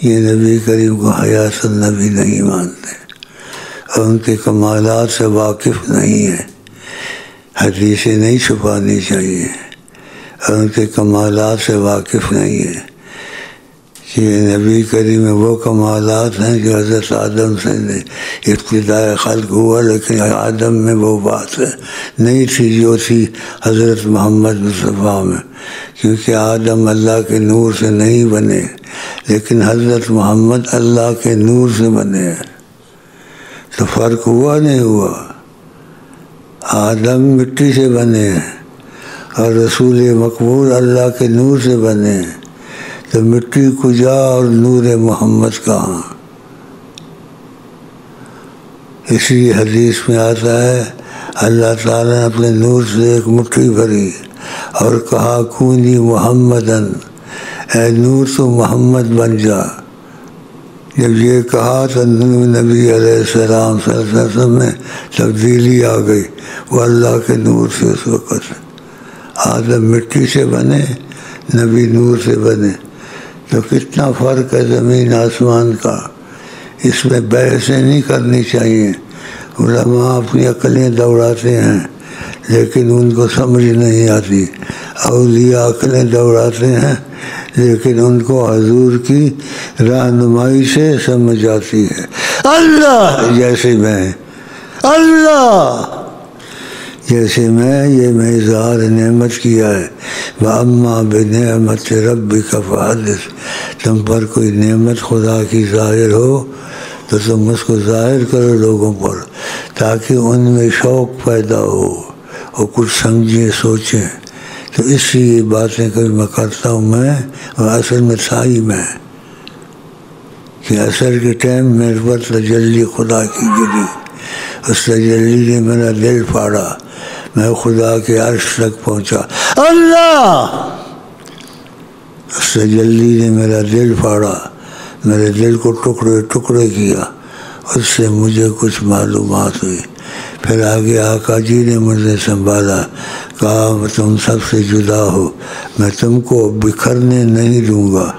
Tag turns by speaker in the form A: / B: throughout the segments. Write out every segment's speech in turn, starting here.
A: یہ نبی کریم کو حیات النبی نہیں مانتے اور ان کے کمالات سے واقف نہیں ہیں۔ حدیثیں نہیں چھپانی چاہیے اور ان کے کمالات سے واقف نہیں ہے کہ نبی کریم میں وہ کمالات ہیں جو حضرت آدم سے ابتدائے خلق ہوا، لیکن آدم میں وہ بات ہے نہیں تھی جو تھی حضرت محمد مصطفیٰ میں، کیونکہ آدم اللہ کے نور سے نہیں بنے، لیکن حضرت محمد اللہ کے نور سے بنے ہیں۔ تو فرق ہوا نہیں ہوا؟ آدم مٹی سے بنے ہیں اور رسول مقبول اللہ کے نور سے بنے ہیں، تو مٹی کجا اور نور محمد کہاں؟ اسی حدیث میں آتا ہے اللہ تعالیٰ نے اپنے نور سے ایک مٹھی بھری اور کہا کونی محمدن، اے نور تو محمد بن جا۔ جب یہ کہا تو نبی علیہ السلام صلی اللہ علیہ وسلم میں تبدیلی آ گئی، وہ اللہ کے نور سے اس وقت آدم مٹی سے بنے، نبی نور سے بنے، تو کتنا فرق ہے زمین آسمان کا۔ اس میں بحثیں نہیں کرنی چاہیے۔ علماء اپنی عقلیں دوڑاتے ہیں لیکن ان کو سمجھ نہیں آتی، اولیاء عقلیں دوڑاتے ہیں لیکن ان کو حضور کی رہنمائی سے سمجھ آتی ہے۔ اللہ جیسے میں، اللہ جیسے میں، یہ میں اظہار نعمت کیا ہے۔ وَأَمَّا بِنِعْمَتِ رَبِّكَ فَحَدِّثْ، تم پر کوئی نعمت خدا کی ظاہر ہو تو تم اس کو ظاہر کرو لوگوں پر، تاکہ ان میں شوق پیدا ہو اور کچھ سمجھیں سوچیں۔ تو اس لیے یہ باتیں کبھی میں کرتا ہوں میں، اور اصل میں تھا ہی میں کہ اثر کے ٹائم میرے پر تجلی خدا کی گری، اس تجلی نے میرا دل پھاڑا، میں خدا کے عرش تک پہنچا۔ اللہ اس تجلی نے میرا دل پھاڑا، میرے دل کو ٹکڑے ٹکڑے کیا، اس سے مجھے کچھ معلومات ہوئی۔ پھر آگے آقا جی نے مجھے سنبھالا، کہا تم سب سے جدا ہو، میں تم کو بکھرنے نہیں دوں گا،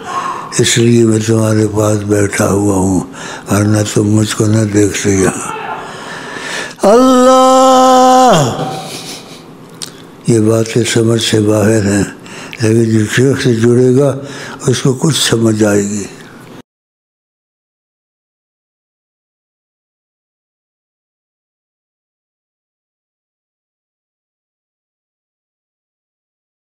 A: اس لیے میں تمہارے پاس بیٹھا ہوا ہوں، ورنہ تم مجھ کو نہ دیکھتے یہاں۔ اللہ یہ باتیں سمجھ سے باہر ہیں، لیکن جو شیخ سے جڑے گا اس کو کچھ سمجھ آئے گی۔